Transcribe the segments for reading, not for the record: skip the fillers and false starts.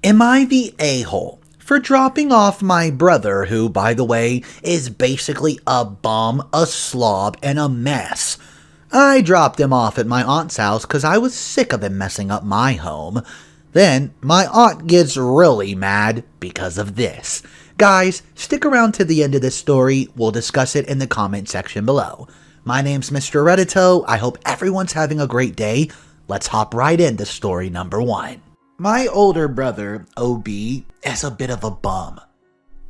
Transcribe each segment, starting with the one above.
Am I the a-hole for dropping off my brother, who, by the way, is basically a bum, a slob, and a mess? I dropped him off at my aunt's house because I was sick of him messing up my home. Then my aunt gets really mad because of this. Guys, stick around to the end of this story. We'll discuss it in the comment section below. My name's Mr. Reddito. I hope everyone's having a great day. Let's hop right into story number 1. My older brother, OB, is a bit of a bum.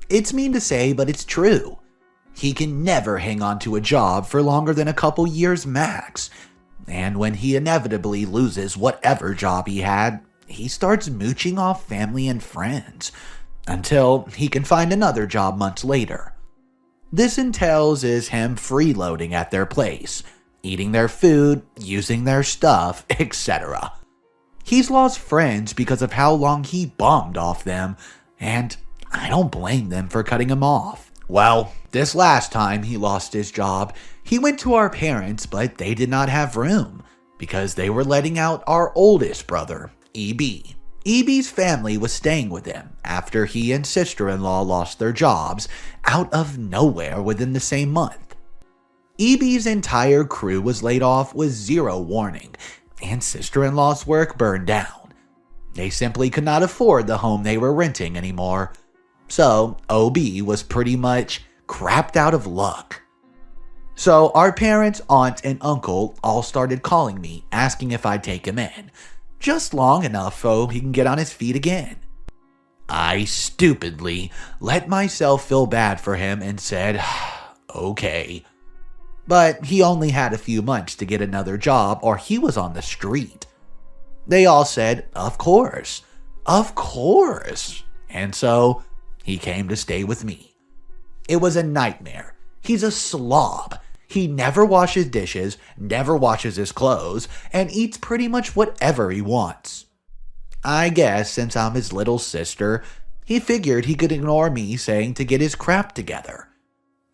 It's mean to say, but it's true. He can never hang on to a job for longer than a couple years max. And when he inevitably loses whatever job he had, he starts mooching off family and friends until he can find another job months later. This entails is him freeloading at their place, eating their food, using their stuff, etc. He's lost friends because of how long he bummed off them, and I don't blame them for cutting him off. Well, this last time he lost his job, he went to our parents, but they did not have room because they were letting out our oldest brother, EB. EB's family was staying with him after he and sister-in-law lost their jobs out of nowhere within the same month. EB's entire crew was laid off with zero warning, and sister-in-law's work burned down. They simply could not afford the home they were renting anymore, so OB was pretty much crapped out of luck. So our parents, aunt, and uncle all started calling me, asking if I'd take him in, just long enough so he can get on his feet again. I stupidly let myself feel bad for him and said, okay. But he only had a few months to get another job or he was on the street. They all said, of course. And so he came to stay with me. It was a nightmare. He's a slob. He never washes dishes, never washes his clothes, and eats pretty much whatever he wants. I guess since I'm his little sister, he figured he could ignore me saying to get his crap together.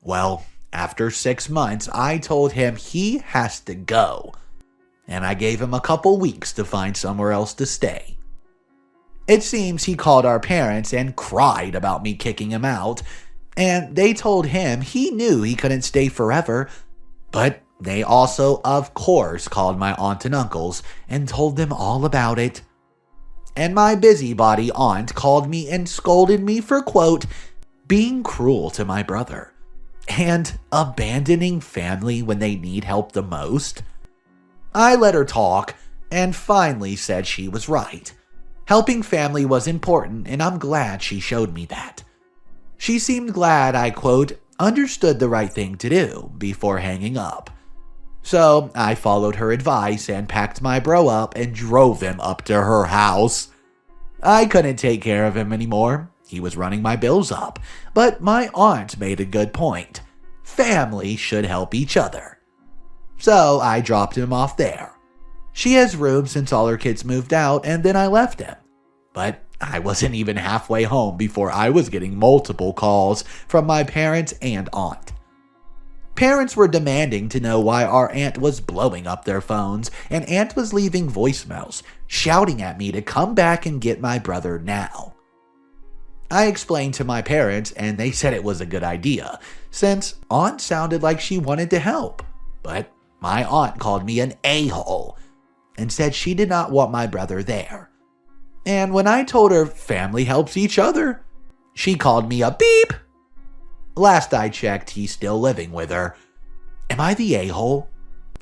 Well, after 6 months, I told him he has to go, and I gave him a couple weeks to find somewhere else to stay. It seems he called our parents and cried about me kicking him out, and they told him he knew he couldn't stay forever, but they also, of course, called my aunt and uncles and told them all about it. And my busybody aunt called me and scolded me for, quote, being cruel to my brother and abandoning family when they need help the most. I let her talk and finally said she was right. Helping family was important, and I'm glad she showed me that. She seemed glad I, quote, understood the right thing to do before hanging up. So I followed her advice and packed my bro up and drove him up to her house. I couldn't take care of him anymore. He was running my bills up, but my aunt made a good point. Family should help each other. So I dropped him off there. She has room since all her kids moved out, and then I left him. But I wasn't even halfway home before I was getting multiple calls from my parents and aunt. Parents were demanding to know why our aunt was blowing up their phones, and aunt was leaving voicemails, shouting at me to come back and get my brother now. I explained to my parents, and they said it was a good idea, since aunt sounded like she wanted to help. But my aunt called me an a-hole and said she did not want my brother there. And when I told her family helps each other, she called me a beep. Last I checked, he's still living with her. Am I the a-hole?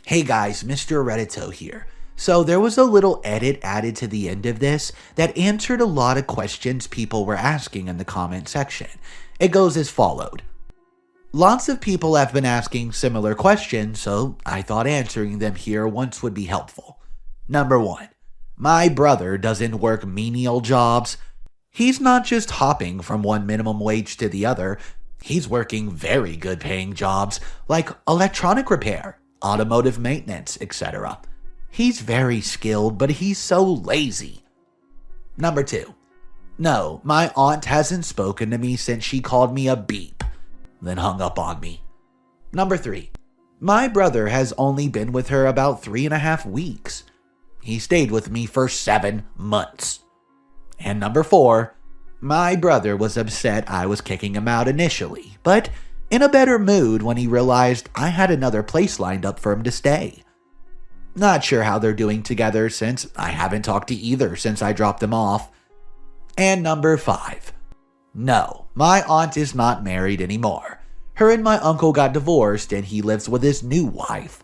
Hey guys, Mr. Reddito here. So there was a little edit added to the end of this that answered a lot of questions people were asking in the comment section. It goes as followed. Lots of people have been asking similar questions, so I thought answering them here once would be helpful. Number 1. My brother doesn't work menial jobs. He's not just hopping from one minimum wage to the other. He's working very good paying jobs like electronic repair, automotive maintenance, etc. He's very skilled, but he's so lazy. Number 2. No, my aunt hasn't spoken to me since she called me a beep, then hung up on me. Number 3. My brother has only been with her about 3.5 weeks. He stayed with me for 7 months. And number 4, my brother was upset I was kicking him out initially, but in a better mood when he realized I had another place lined up for him to stay. Not sure how they're doing together since I haven't talked to either since I dropped them off. And number 5, no, my aunt is not married anymore. Her and my uncle got divorced and he lives with his new wife.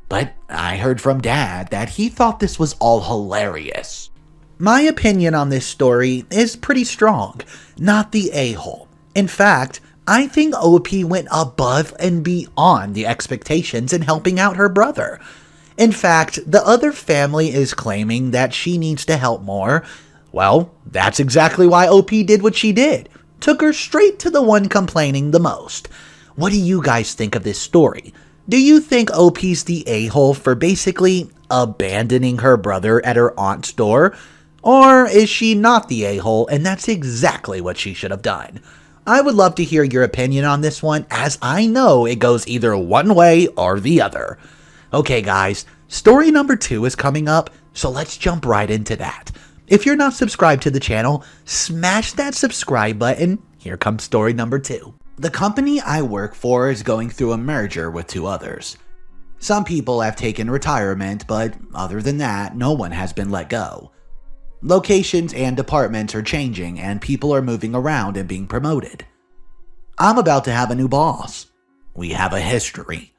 But I heard from Dad that he thought this was all hilarious. My opinion on this story is pretty strong, not the a-hole. In fact, I think OP went above and beyond the expectations in helping out her brother. In fact, the other family is claiming that she needs to help more. Well, that's exactly why OP did what she did. Took her straight to the one complaining the most. What do you guys think of this story? Do you think OP's the a-hole for basically abandoning her brother at her aunt's door? Or is she not the a-hole and that's exactly what she should have done? I would love to hear your opinion on this one, as I know it goes either one way or the other. Okay guys, story number 2 is coming up, so let's jump right into that. If you're not subscribed to the channel, smash that subscribe button. Here comes story number 2. The company I work for is going through a merger with 2 others. Some people have taken retirement, but other than that, no one has been let go. Locations and departments are changing and people are moving around and being promoted. I'm about to have a new boss. We have a history.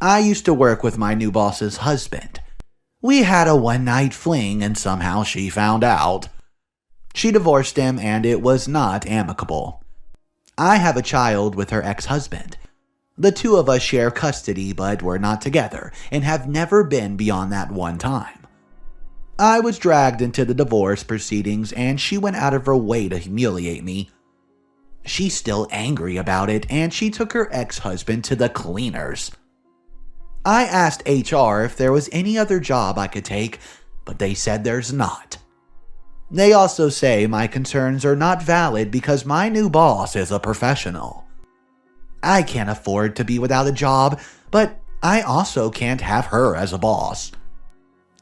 I used to work with my new boss's husband. We had a one-night fling and somehow she found out. She divorced him and it was not amicable. I have a child with her ex-husband. The 2 of us share custody, but we're not together and have never been beyond that one time. I was dragged into the divorce proceedings and she went out of her way to humiliate me. She's still angry about it and she took her ex-husband to the cleaners. I asked HR if there was any other job I could take, but they said there's not. They also say my concerns are not valid because my new boss is a professional. I can't afford to be without a job, but I also can't have her as a boss.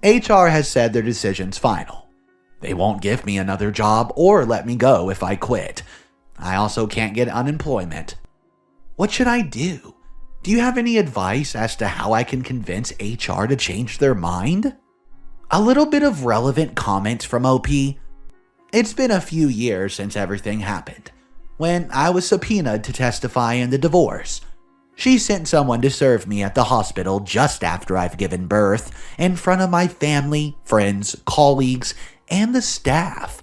HR has said their decision's final. They won't give me another job or let me go if I quit. I also can't get unemployment. What should I do? Do you have any advice as to how I can convince HR to change their mind? A little bit of relevant comments from OP. It's been a few years since everything happened. When I was subpoenaed to testify in the divorce, she sent someone to serve me at the hospital just after I've given birth, in front of my family, friends, colleagues, and the staff,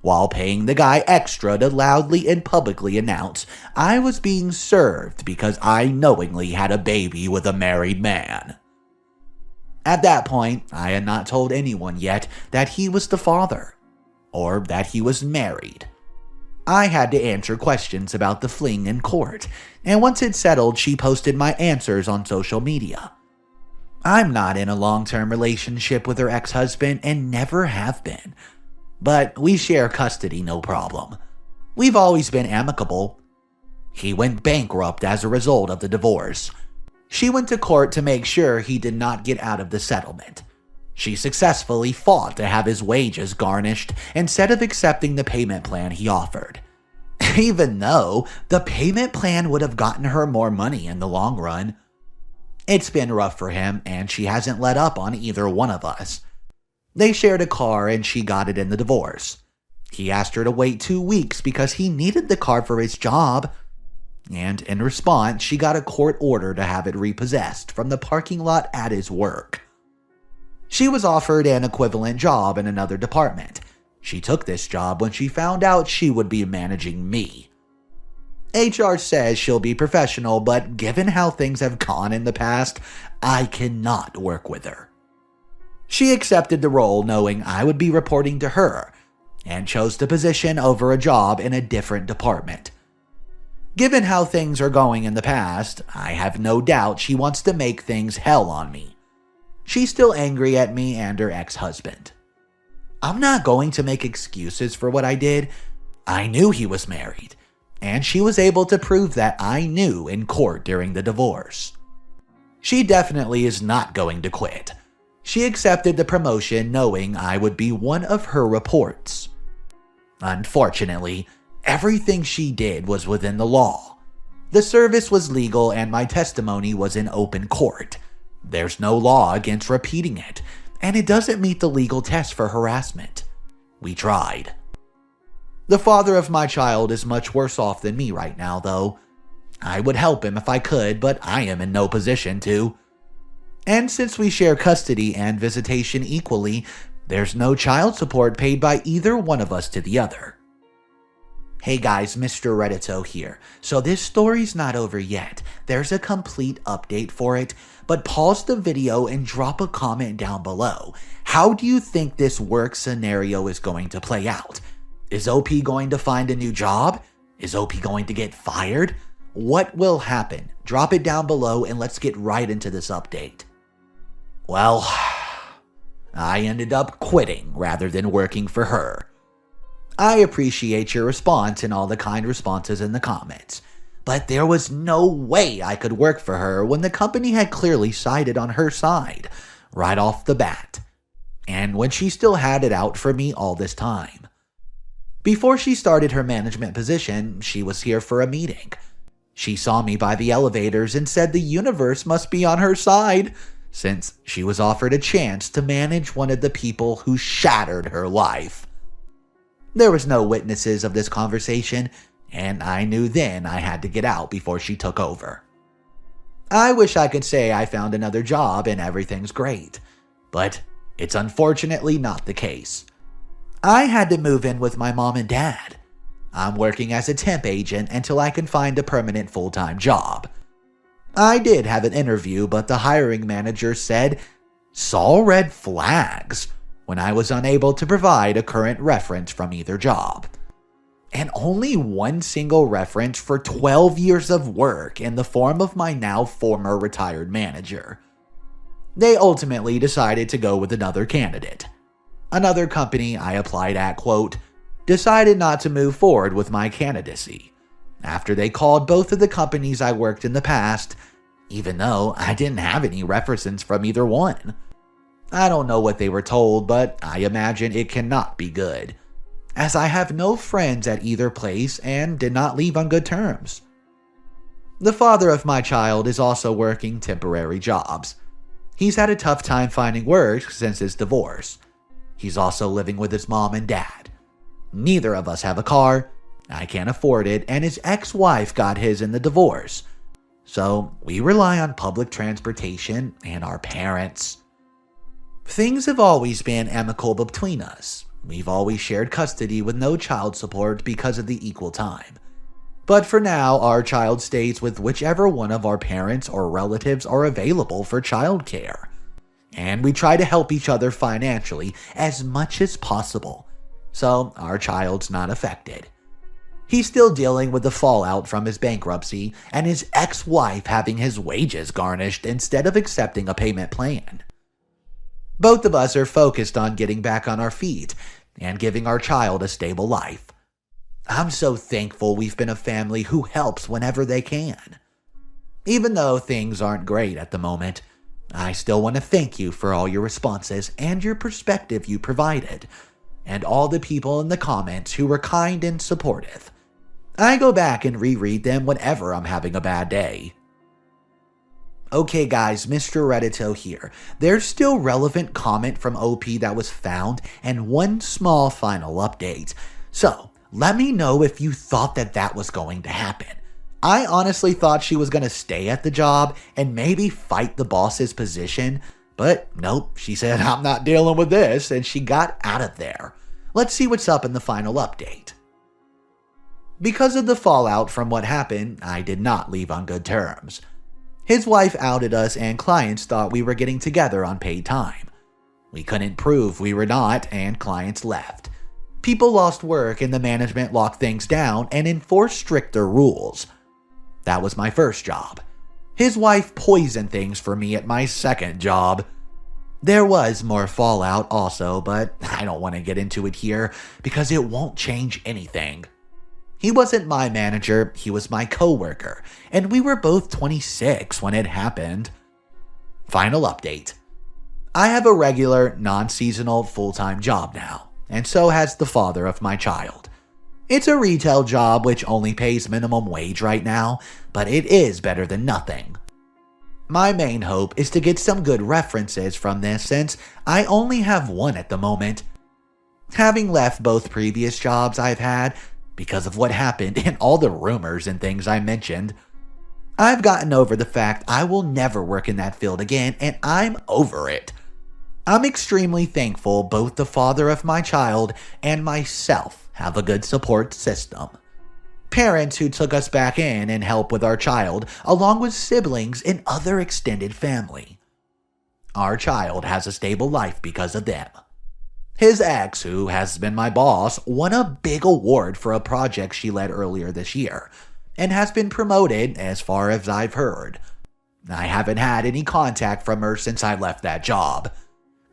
while paying the guy extra to loudly and publicly announce I was being served because I knowingly had a baby with a married man. At that point, I had not told anyone yet that he was the father, or that he was married. I had to answer questions about the fling in court, and once it's settled, she posted my answers on social media. I'm not in a long-term relationship with her ex-husband and never have been, but we share custody no problem. We've always been amicable. He went bankrupt as a result of the divorce. She went to court to make sure he did not get out of the settlement. She successfully fought to have his wages garnished instead of accepting the payment plan he offered. Even though the payment plan would have gotten her more money in the long run. It's been rough for him and she hasn't let up on either one of us. They shared a car and she got it in the divorce. He asked her to wait 2 weeks because he needed the car for his job. And in response, she got a court order to have it repossessed from the parking lot at his work. She was offered an equivalent job in another department. She took this job when she found out she would be managing me. HR says she'll be professional, but given how things have gone in the past, I cannot work with her. She accepted the role knowing I would be reporting to her, and chose the position over a job in a different department. Given how things are going in the past, I have no doubt she wants to make things hell on me. She's still angry at me and her ex-husband. I'm not going to make excuses for what I did. I knew he was married, and she was able to prove that I knew in court during the divorce. She definitely is not going to quit. She accepted the promotion knowing I would be one of her reports. Unfortunately, everything she did was within the law. The service was legal and my testimony was in open court. There's no law against repeating it, and it doesn't meet the legal test for harassment. We tried. The father of my child is much worse off than me right now, though. I would help him if I could, but I am in no position to. And since we share custody and visitation equally, there's no child support paid by either one of us to the other. Hey guys, Mr. Reddito here. So this story's not over yet. There's a complete update for it, but pause the video and drop a comment down below. How do you think this work scenario is going to play out? Is OP going to find a new job? Is OP going to get fired? What will happen? Drop it down below and let's get right into this update. Well, I ended up quitting rather than working for her. I appreciate your response and all the kind responses in the comments, but there was no way I could work for her when the company had clearly sided on her side, right off the bat, and when she still had it out for me all this time. Before she started her management position, she was here for a meeting. She saw me by the elevators and said the universe must be on her side, since she was offered a chance to manage one of the people who shattered her life. There was no witnesses of this conversation, and I knew then I had to get out before she took over. I wish I could say I found another job and everything's great, but it's unfortunately not the case. I had to move in with my mom and dad. I'm working as a temp agent until I can find a permanent full-time job. I did have an interview, but the hiring manager said, "Saw red flags," when I was unable to provide a current reference from either job. And only one single reference for 12 years of work in the form of my now former retired manager. They ultimately decided to go with another candidate. Another company I applied at, quote, decided not to move forward with my candidacy after they called both of the companies I worked in the past, even though I didn't have any references from either one. I don't know what they were told, but I imagine it cannot be good, as I have no friends at either place and did not leave on good terms. The father of my child is also working temporary jobs. He's had a tough time finding work since his divorce. He's also living with his mom and dad. Neither of us have a car, I can't afford it, and his ex-wife got his in the divorce. So we rely on public transportation and our parents. Things have always been amicable between us. We've always shared custody with no child support because of the equal time. But for now, our child stays with whichever one of our parents or relatives are available for childcare. And we try to help each other financially as much as possible, so our child's not affected. He's still dealing with the fallout from his bankruptcy and his ex-wife having his wages garnished instead of accepting a payment plan. Both of us are focused on getting back on our feet and giving our child a stable life. I'm so thankful we've been a family who helps whenever they can. Even though things aren't great at the moment, I still want to thank you for all your responses and your perspective you provided, and all the people in the comments who were kind and supportive. I go back and reread them whenever I'm having a bad day. Okay guys, Mr. Reddito here. There's still relevant comment from OP that was found and one small final update. So, let me know if you thought that was going to happen. I honestly thought she was going to stay at the job and maybe fight the boss's position, but nope, she said, "I'm not dealing with this," and she got out of there. Let's see what's up in the final update. Because of the fallout from what happened, I did not leave on good terms. His wife outed us and clients thought we were getting together on paid time. We couldn't prove we were not, and clients left. People lost work and the management locked things down and enforced stricter rules. That was my first job. His wife poisoned things for me at my second job. There was more fallout also, but I don't want to get into it here because it won't change anything. He wasn't my manager, he was my coworker, and we were both 26 when it happened. Final update. I have a regular, non-seasonal, full-time job now, and so has the father of my child. It's a retail job which only pays minimum wage right now, but it is better than nothing. My main hope is to get some good references from this since I only have one at the moment. Having left both previous jobs I've had because of what happened and all the rumors and things I mentioned, I've gotten over the fact I will never work in that field again, and I'm over it. I'm extremely thankful both the father of my child and myself have a good support system. Parents who took us back in and help with our child, along with siblings and other extended family. Our child has a stable life because of them. His ex, who has been my boss, won a big award for a project she led earlier this year, and has been promoted as far as I've heard. I haven't had any contact from her since I left that job.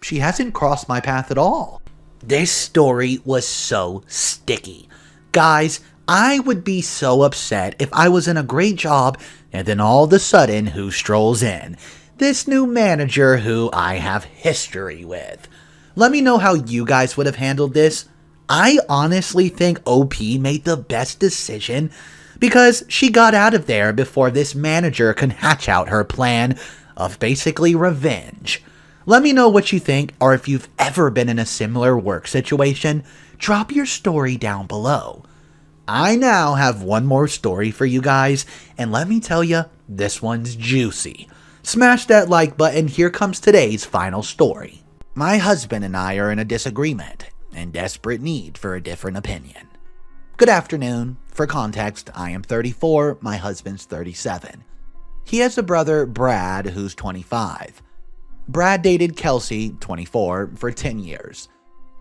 She hasn't crossed my path at all. This story was so sticky. Guys, I would be so upset if I was in a great job and then all of a sudden who strolls in? This new manager who I have history with. Let me know how you guys would have handled this. I honestly think OP made the best decision because she got out of there before this manager can hatch out her plan of basically revenge. Let me know what you think, or if you've ever been in a similar work situation, drop your story down below. I now have one more story for you guys, and let me tell you, this one's juicy. Smash that like button, here comes today's final story. My husband and I are in a disagreement, in desperate need for a different opinion. Good afternoon. For context, I am 34, my husband's 37. He has a brother, Brad, who's 25. Brad dated Kelsey, 24, for 10 years.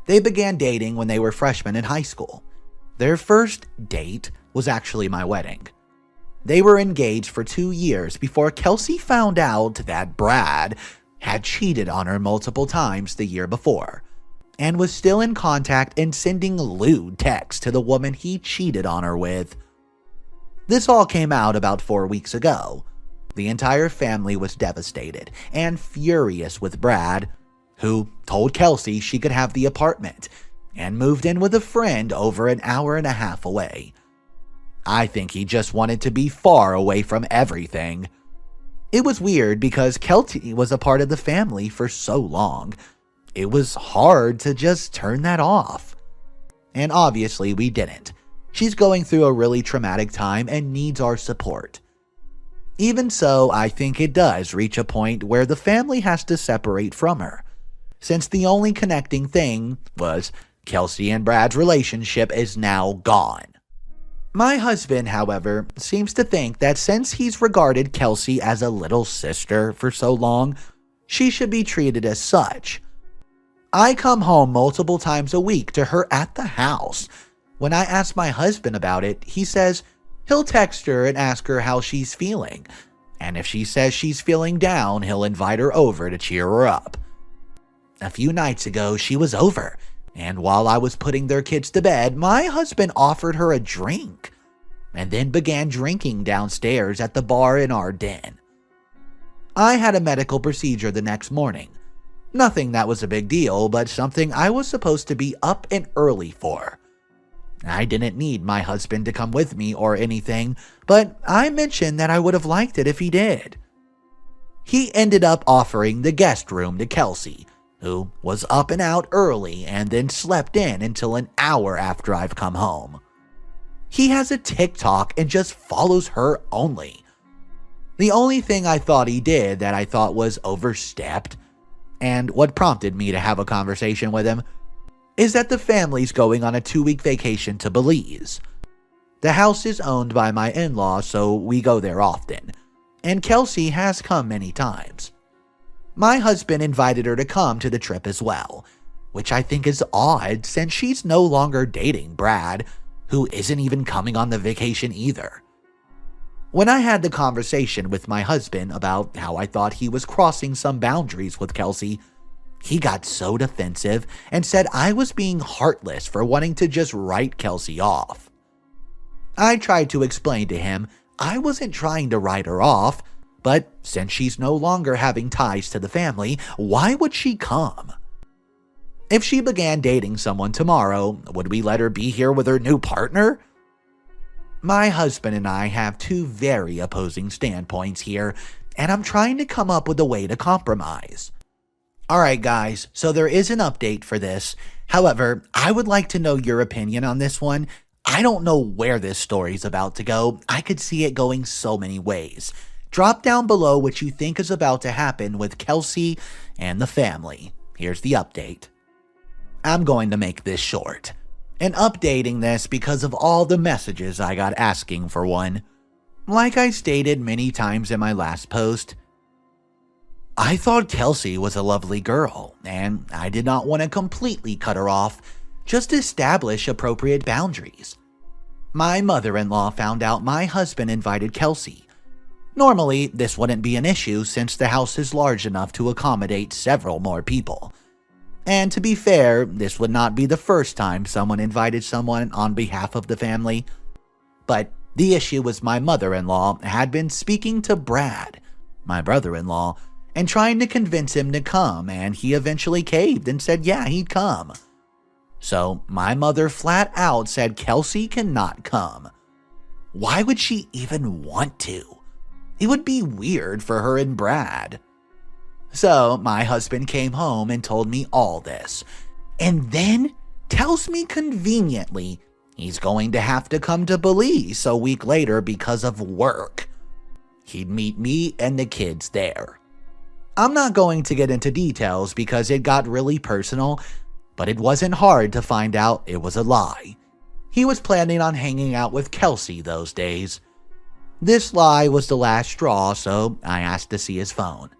They began dating when they were freshmen in high school. Their first date was actually my wedding. They were engaged for 2 years before Kelsey found out that Brad had cheated on her multiple times the year before, and was still in contact and sending lewd texts to the woman he cheated on her with. This all came out about 4 weeks ago. The entire family was devastated and furious with Brad, who told Kelsey she could have the apartment, and moved in with a friend over an hour and a half away. I think he just wanted to be far away from everything. It was weird because Kelsey was a part of the family for so long. It was hard to just turn that off. And obviously we didn't. She's going through a really traumatic time and needs our support. Even so, I think it does reach a point where the family has to separate from her, since the only connecting thing was Kelsey and Brad's relationship is now gone. My husband, however, seems to think that since he's regarded Kelsey as a little sister for so long, she should be treated as such. I come home multiple times a week to her at the house. When I ask my husband about it, he says he'll text her and ask her how she's feeling, and if she says she's feeling down, he'll invite her over to cheer her up. A few nights ago, she was over, and while I was putting their kids to bed, my husband offered her a drink, and then began drinking downstairs at the bar in our den. I had a medical procedure the next morning. Nothing that was a big deal, but something I was supposed to be up and early for. I didn't need my husband to come with me or anything, but I mentioned that I would have liked it if he did. He ended up offering the guest room to Kelsey, who was up and out early and then slept in until an hour after I've come home. He has a TikTok and just follows her only. The only thing I thought he did that I thought was overstepped, and what prompted me to have a conversation with him, is that the family's going on a 2-week vacation to Belize. The house is owned by my in-laws, so we go there often, and Kelsey has come many times. My husband invited her to come to the trip as well, which I think is odd since she's no longer dating Brad, who isn't even coming on the vacation either. When I had the conversation with my husband about how I thought he was crossing some boundaries with Kelsey, he got so defensive and said I was being heartless for wanting to just write Kelsey off. I tried to explain to him I wasn't trying to write her off, but since she's no longer having ties to the family, why would she come? If she began dating someone tomorrow, would we let her be here with her new partner? My husband and I have two very opposing standpoints here, and I'm trying to come up with a way to compromise. Alright guys, so there is an update for this. However, I would like to know your opinion on this one. I don't know where this story's about to go. I could see it going so many ways. Drop down below what you think is about to happen with Kelsey and the family. Here's the update. I'm going to make this short, and updating this because of all the messages I got asking for one. Like I stated many times in my last post, I thought Kelsey was a lovely girl, and I did not want to completely cut her off, just establish appropriate boundaries. My mother-in-law found out my husband invited Kelsey. Normally, this wouldn't be an issue since the house is large enough to accommodate several more people. And to be fair, this would not be the first time someone invited someone on behalf of the family. But the issue was my mother-in-law had been speaking to Brad, my brother-in-law, and trying to convince him to come, and he eventually caved and said yeah, he'd come. So my mother flat out said Kelsey cannot come. Why would she even want to? It would be weird for her and Brad. So my husband came home and told me all this, and then tells me conveniently he's going to have to come to Belize a week later because of work. He'd meet me and the kids there. I'm not going to get into details because it got really personal, but it wasn't hard to find out it was a lie. He was planning on hanging out with Kelsey those days. This lie was the last straw, so I asked to see his phone.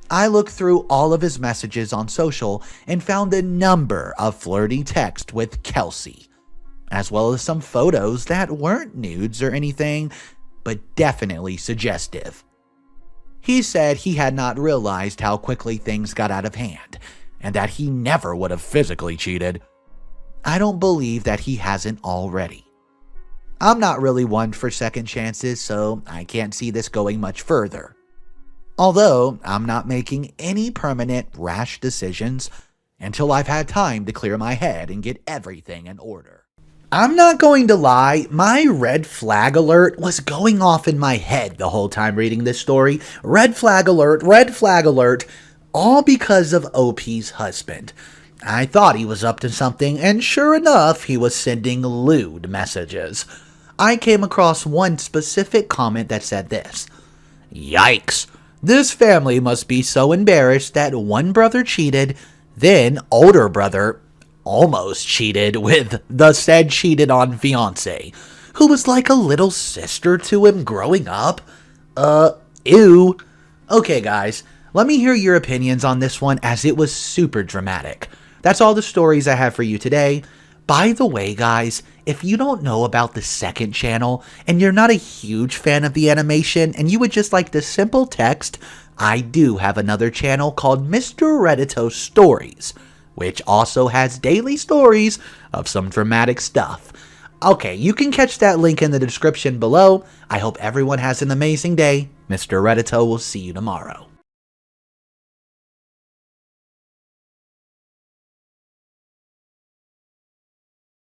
I looked through all of his messages on social and found a number of flirty texts with Kelsey, as well as some photos that weren't nudes or anything, but definitely suggestive. He said he had not realized how quickly things got out of hand, and that he never would have physically cheated. I don't believe that he hasn't already. I'm not really one for second chances, so I can't see this going much further. Although, I'm not making any permanent rash decisions until I've had time to clear my head and get everything in order. I'm not going to lie, my red flag alert was going off in my head the whole time reading this story. Red flag alert, all because of OP's husband. I thought he was up to something, and sure enough, he was sending lewd messages. I came across one specific comment that said this: "Yikes. This family must be so embarrassed that one brother cheated, then older brother almost cheated with the said cheated on fiance, who was like a little sister to him growing up. Ew." Okay guys, let me hear your opinions on this one as it was super dramatic. That's all the stories I have for you today. By the way guys, if you don't know about the second channel and you're not a huge fan of the animation and you would just like the simple text, I do have another channel called Mr. Reddito Stories, which also has daily stories of some dramatic stuff. Okay, you can catch that link in the description below. I hope everyone has an amazing day. Mr. Reddito will see you tomorrow.